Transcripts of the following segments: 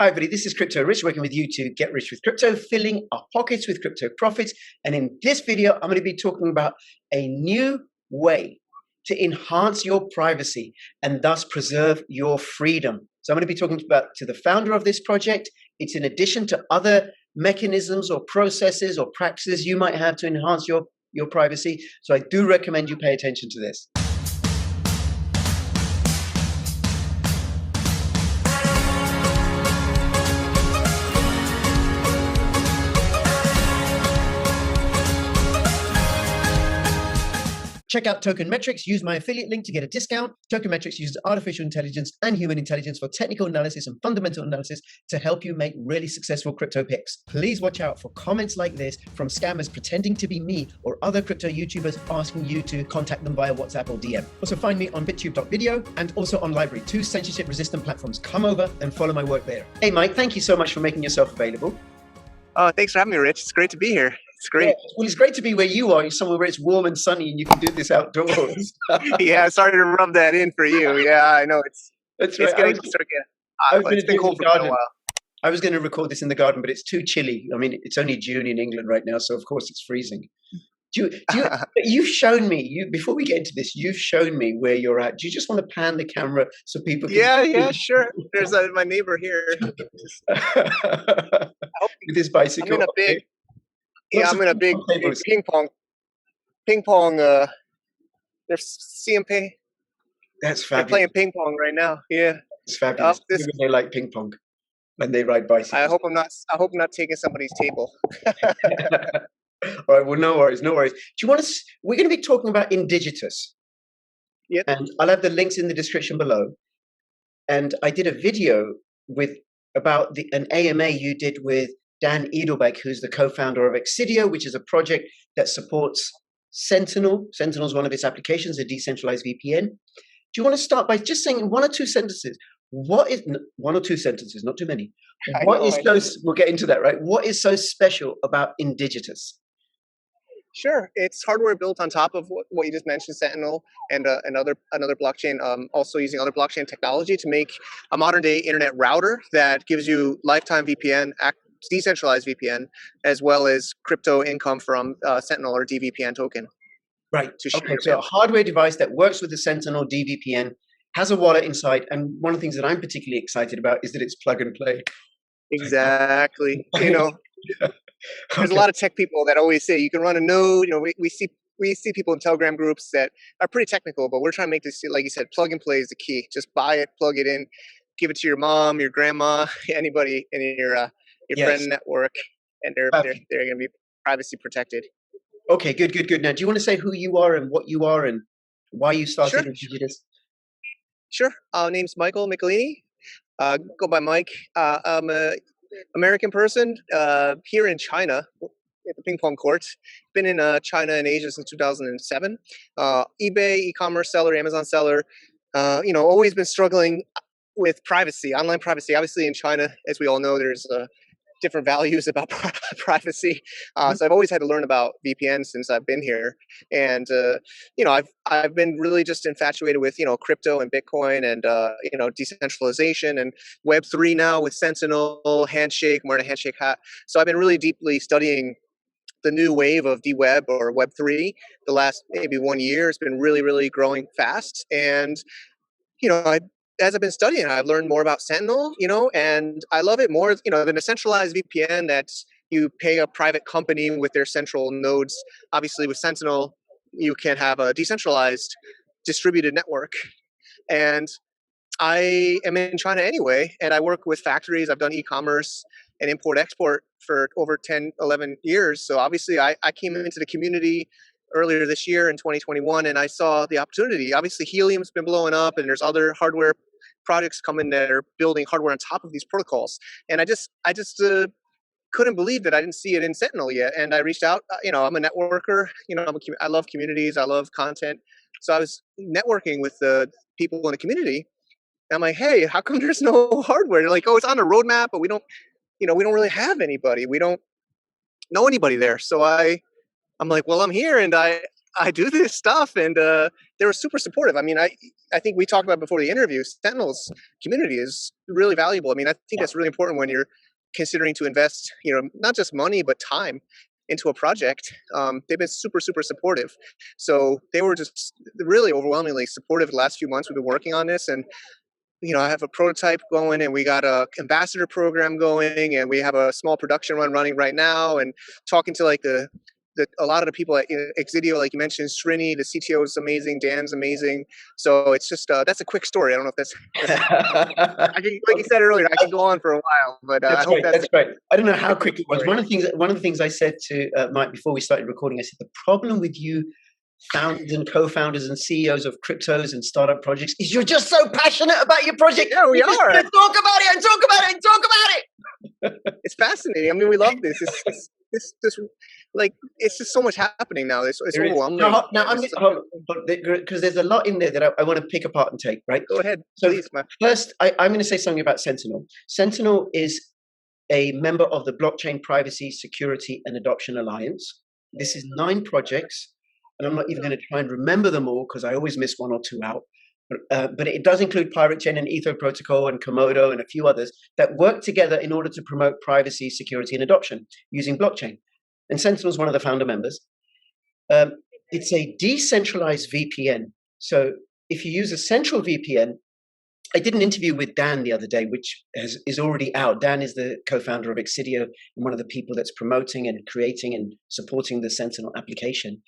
Hi, everybody. This is Crypto Rich, working with you to get rich with crypto, filling our pockets with crypto profits. And in this video, I'm going to be talking about a new way to enhance your privacy and thus preserve your freedom. So I'm going to be talking to the founder of this project. It's in addition to other mechanisms or processes or practices you might have to enhance your privacy. So I do recommend you pay attention to this. Check out Token Metrics. Use my affiliate link to get a discount. Token Metrics uses artificial intelligence and human intelligence for technical analysis and fundamental analysis to help you make really successful crypto picks. Please watch out for comments like this from scammers pretending to be me or other crypto YouTubers asking you to contact them via WhatsApp or DM. Also find me on bittube.video and also on Library, 2 censorship-resistant platforms. Come over and follow my work there. Hey, Mike, thank you so much for making yourself available. Oh, thanks for having me, Rich. It's great to be here. It's great. Yeah. Well, it's great to be where you are, somewhere where it's warm and sunny and you can do this outdoors. Yeah, sorry to rub that in for you. Yeah, I know That's right. It's been cold for a while. I was going to record this in the garden, but it's too chilly. I mean, it's only June in England right now, so of course it's freezing. You've shown me, before we get into this, you've shown me where you're at. Do you just want to pan the camera so people can Yeah, sure. There's my neighbor here. With his bicycle. I'm in a big ping pong. There's CMP. That's fabulous. They're playing ping pong right now. Yeah, it's fabulous. They like ping pong when they ride bicycles. I hope I'm not taking somebody's table. All right. Well, no worries. Do you want to? We're going to be talking about Indigitous. Yep. And I'll have the links in the description below. And I did a video about an AMA you did with Dan Edelbeck, who's the co-founder of Exidio, which is a project that supports Sentinel. Sentinel is one of its applications, a decentralized VPN. Do you want to start by just saying in one or two sentences, not too many. We'll get into that, right? What is so special about Indigitous? Sure, it's hardware built on top of what you just mentioned, Sentinel, and another blockchain. Also using other blockchain technology to make a modern day internet router that gives you lifetime VPN, decentralized VPN, as well as crypto income from Sentinel or DVPN token. Right. Okay. So a hardware device that works with the Sentinel DVPN has a wallet inside, and one of the things that I'm particularly excited about is that it's plug and play. Exactly. There's a lot of tech people that always say you can run a node. We see people in Telegram groups that are pretty technical, but we're trying to make this, like you said, plug and play is the key. Just buy it, plug it in, give it to your mom, your grandma, anybody in your friend network, and they're going to be privacy protected. Okay, good. Now, do you want to say who you are and what you are and why you started Indigenous? Sure. Name's Michael Michelini. Go by Mike. I'm a American person here in China at the ping pong courts. Been in China and Asia since 2007. eBay, e-commerce seller, Amazon seller. Always been struggling with privacy, online privacy. Obviously, in China, as we all know, there's different values about privacy. So I've always had to learn about VPN since I've been here. And, I've been really just infatuated with, crypto and Bitcoin and, decentralization and Web3 now with Sentinel, Handshake, I'm wearing a Handshake hat. So I've been really deeply studying the new wave of DWeb or Web3 the last maybe 1 year. It's been really, really growing fast. And, as I've been studying, I've learned more about Sentinel, and I love it more, than a centralized VPN that you pay a private company with their central nodes. Obviously, with Sentinel, you can have a decentralized distributed network. And I am in China anyway, and I work with factories. I've done e-commerce and import-export for over 10, 11 years. So obviously, I came into the community earlier this year in 2021, and I saw the opportunity. Obviously, Helium's been blowing up, and there's other hardware projects coming that are building hardware on top of these protocols. And I just couldn't believe that I didn't see it in Sentinel yet. And I reached out. I'm a networker. I love communities. I love content. So I was networking with the people in the community. And I'm like, hey, how come there's no hardware? They're like, oh, it's on a roadmap, but we don't really have anybody. We don't know anybody there. So I'm like, well, I'm here and I do this stuff, and they were super supportive. I mean, I think we talked about before the interview, Sentinel's community is really valuable. I mean, I think that's really important when you're considering to invest, not just money, but time into a project. They've been super, super supportive. So they were just really overwhelmingly supportive the last few months we've been working on this. And I have a prototype going, and we got a ambassador program going, and we have a small production run running right now, and talking to like a lot of the people at Exidio, like you mentioned, Srini, the CTO is amazing, Dan's amazing. So it's just that's a quick story. I don't know if that's I can, like you said earlier, I can go on for a while, but I hope that's great. I don't know how quick it was. One of the things I said to Mike before we started recording, I said the problem with you founders and co-founders and CEOs of cryptos and startup projects is you're just so passionate about your project. Yeah, we are. Talk about it and talk about it and talk about it. It's fascinating. I mean, we love this. This like it's just so much happening now. It's overwhelming. Now because there's a lot in there that I want to pick apart and take. Right. Go ahead. So please, first, I'm going to say something about Sentinel. Sentinel is a member of the Blockchain Privacy, Security, and Adoption Alliance. This is 9 projects. And I'm not even going to try and remember them all because I always miss 1 or 2 out. But it does include Pirate Chain and Ether Protocol and Komodo and a few others that work together in order to promote privacy, security, and adoption using blockchain. And Sentinel is one of the founder members. It's a decentralized VPN. So if you use a central VPN, I did an interview with Dan the other day, which is already out. Dan is the co-founder of Exidio and one of the people that's promoting and creating and supporting the Sentinel application.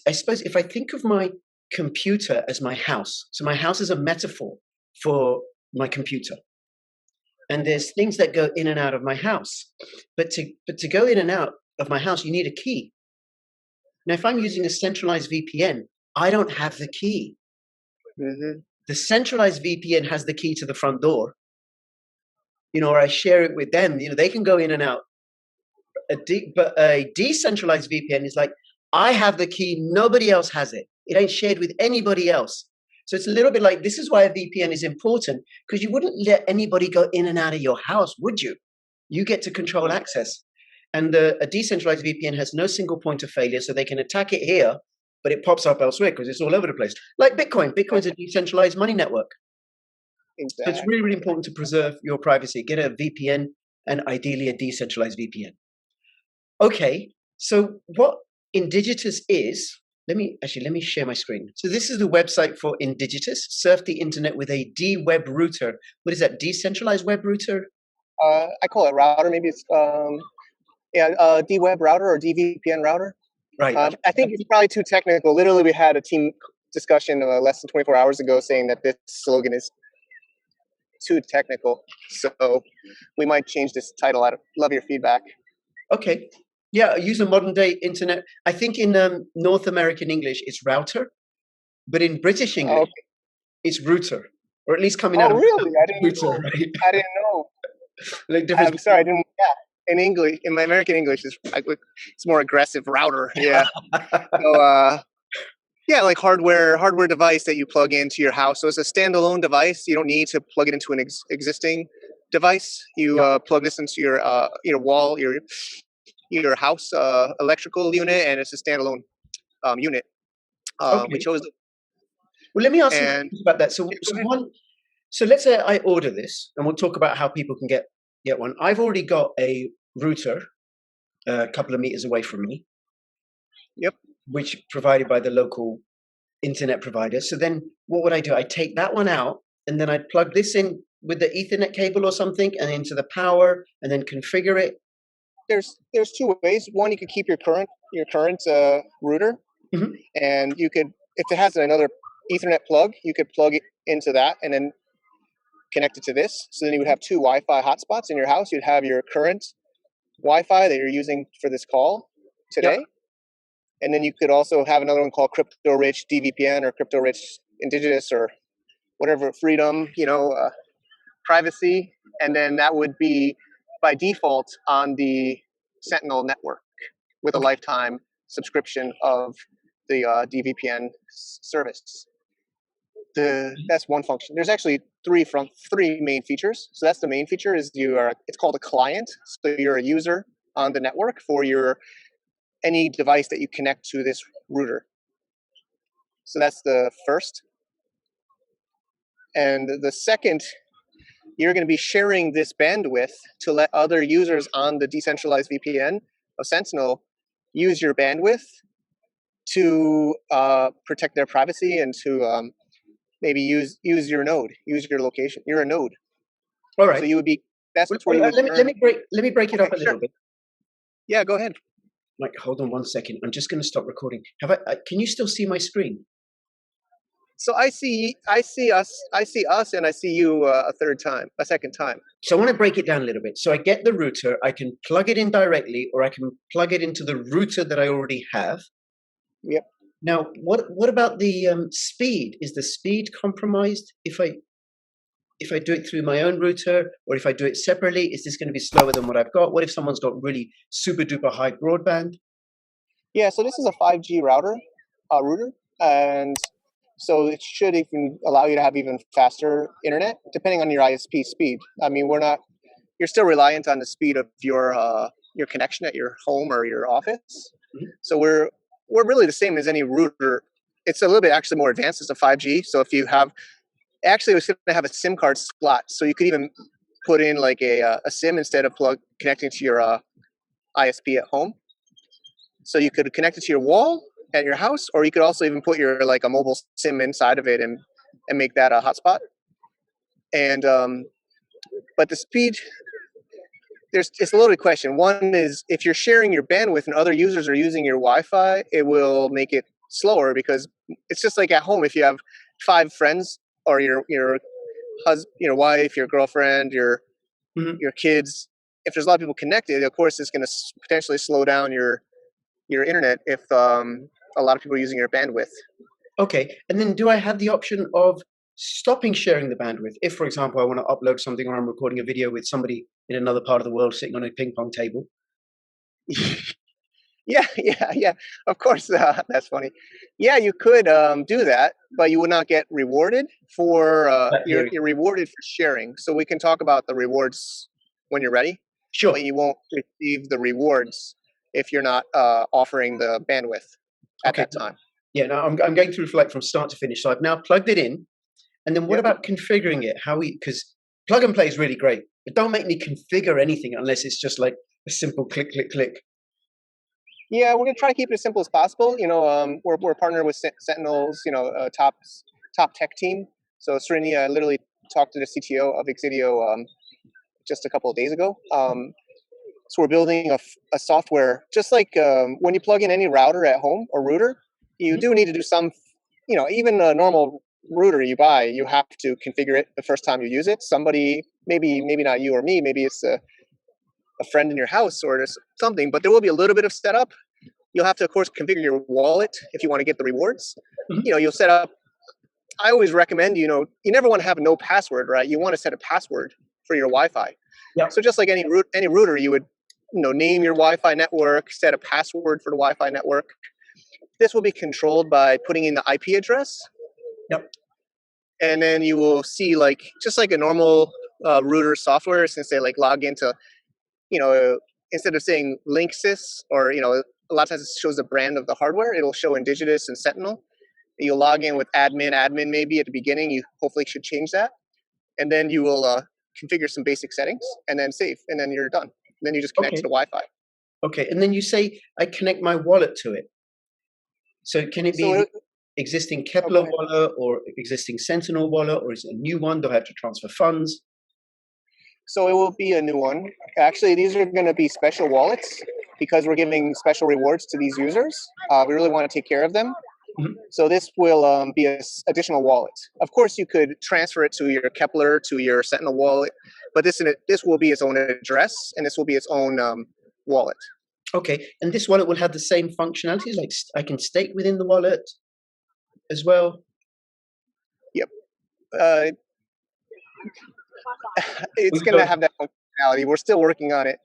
I suppose if I think of my computer as my house, so my house is a metaphor for my computer. And there's things that go in and out of my house. But to go in and out of my house, you need a key. Now, if I'm using a centralized VPN, I don't have the key. Mm-hmm. The centralized VPN has the key to the front door, or I share it with them. They can go in and out. But a decentralized VPN is like, I have the key, nobody else has it. It ain't shared with anybody else. So it's a little bit like, this is why a VPN is important, because you wouldn't let anybody go in and out of your house, would you? You get to control access. And a decentralized VPN has no single point of failure, so they can attack it here, but it pops up elsewhere because it's all over the place. Like Bitcoin. Bitcoin's a decentralized money network. Exactly. So it's really, really important to preserve your privacy. Get a VPN and ideally a decentralized VPN. Okay, so what Indigitous is, let me share my screen. So this is the website for Indigitous. Surf the internet with a D-Web Router. What is that, Decentralized Web Router? I call it router. Maybe it's D-Web Router or DVPN router. Right. I think it's probably too technical. Literally, we had a team discussion less than 24 hours ago saying that this slogan is too technical. So we might change this title. I'd love your feedback. Okay. Yeah, use a modern day internet. I think in North American English, it's router, but in British English, it's router, or at least coming out of really? I didn't router, know. right? I didn't know. I'm sorry, I didn't. Yeah, in English, in my American English, it's more aggressive router. Yeah. So, yeah, like hardware device that you plug into your house. So it's a standalone device. You don't need to plug it into an existing device. You plug this into your wall, your house electrical unit, and it's a standalone unit. Okay. We chose. Well, let me ask you about that. So let's say I order this, and we'll talk about how people can get one. I've already got a router a couple of meters away from me. Yep. Which provided by the local internet provider. So then what would I do? I take that one out, and then I'd plug this in with the Ethernet cable or something, and into the power, and then configure it. There's 2 ways. One, you could keep your current router, mm-hmm. and you could, if it has another Ethernet plug, you could plug it into that and then connect it to this. So then you would have 2 Wi-Fi hotspots in your house. You'd have your current Wi-Fi that you're using for this call today, and then you could also have another one called Crypto Rich DVPN or Crypto Rich Indigenous or whatever, freedom, privacy, and then that would be by default on the Sentinel network with a lifetime subscription of the DVPN service. That's one function. There's actually 3 main features. So that's the main feature is it's called a client. So you're a user on the network for any device that you connect to this router. So that's the first. And the second, you're going to be sharing this bandwidth to let other users on the decentralized VPN of Sentinel use your bandwidth to protect their privacy and to maybe use your node, use your location. You're a node, All right. so you would be. That's where you would. Let me break it up a little bit. Yeah, go ahead. Mike, hold on 1 second. I'm just going to stop recording. Can you still see my screen? So I see us, and I see you a second time. So I want to break it down a little bit. So I get the router, I can plug it in directly, or I can plug it into the router that I already have. Yep. Now, what about the speed? Is the speed compromised if I do it through my own router, or if I do it separately? Is this going to be slower than what I've got? What if someone's got really super duper high broadband? Yeah, so this is a 5G router, and so it should even allow you to have even faster internet, depending on your ISP speed. I mean, you're still reliant on the speed of your connection at your home or your office. Mm-hmm. So we're really the same as any router. It's a little bit actually more advanced as a 5G. So if you have, actually, it's going to have a SIM card slot, so you could even put in like a SIM instead of connecting to your ISP at home. So you could connect it to your wall at your house, or you could also even put your like a mobile SIM inside of it and make that a hotspot. And but the speed, it's a loaded question. One is if you're sharing your bandwidth and other users are using your Wi-Fi, it will make it slower, because it's just like at home. If you have 5 friends, or your husband, your wife, your girlfriend, your kids, if there's a lot of people connected, of course it's going to potentially slow down your internet if a lot of people are using your bandwidth. Okay, and then do I have the option of stopping sharing the bandwidth? If, for example, I want to upload something, or I'm recording a video with somebody in another part of the world sitting on a ping pong table. Yeah. Of course, that's funny. Yeah, you could do that, but you would not get rewarded for. You're rewarded for sharing. So we can talk about the rewards when you're ready. Sure. But you won't receive the rewards if you're not offering the bandwidth at that time. Yeah, no, I'm going through from start to finish. So I've now plugged it in, and then what about configuring it? Because plug and play is really great, but don't make me configure anything unless it's just like a simple click, click, click. Yeah, we're gonna try to keep it as simple as possible. We're partnered with Sentinel's, top tech team. So Srini literally talked to the CTO of Exidio just a couple of days ago. So we're building a software, just like when you plug in any router at home or router, you do need to do some, even a normal router you buy, you have to configure it the first time you use it. Somebody, maybe not you or me, maybe it's a friend in your house or something, but there will be a little bit of setup. You'll have to, of course, configure your wallet if you want to get the rewards. You'll set up. I always recommend, you never want to have no password, right? You want to set a password for your Wi-Fi. Yeah. So just like any router, you would, name your Wi-Fi network, set a password for the Wi-Fi network. This will be controlled by putting in the IP address. Yep. And then you will see, just like a normal router software, since they log into, instead of saying Linksys or, a lot of times it shows the brand of the hardware, it'll show Indigitous and Sentinel. You'll log in with admin maybe at the beginning. You hopefully should change that. And then you will configure some basic settings and then save, and then you're done. And then you just connect to the Wi-Fi. Okay, and then you say I connect my wallet to it. So can it be existing Kepler wallet or existing Sentinel wallet, or is it a new one? Do I have to transfer funds? So it will be a new one. Actually, these are going to be special wallets because we're giving special rewards to these users. We really want to take care of them. Mm-hmm. So this will be an additional wallet. Of course, you could transfer it to your Kepler, to your Sentinel wallet, but this will be its own address, and this will be its own wallet. Okay, and this wallet will have the same functionalities, like I can stake within the wallet as well? Yep. It's going to have that functionality. We're still working on it.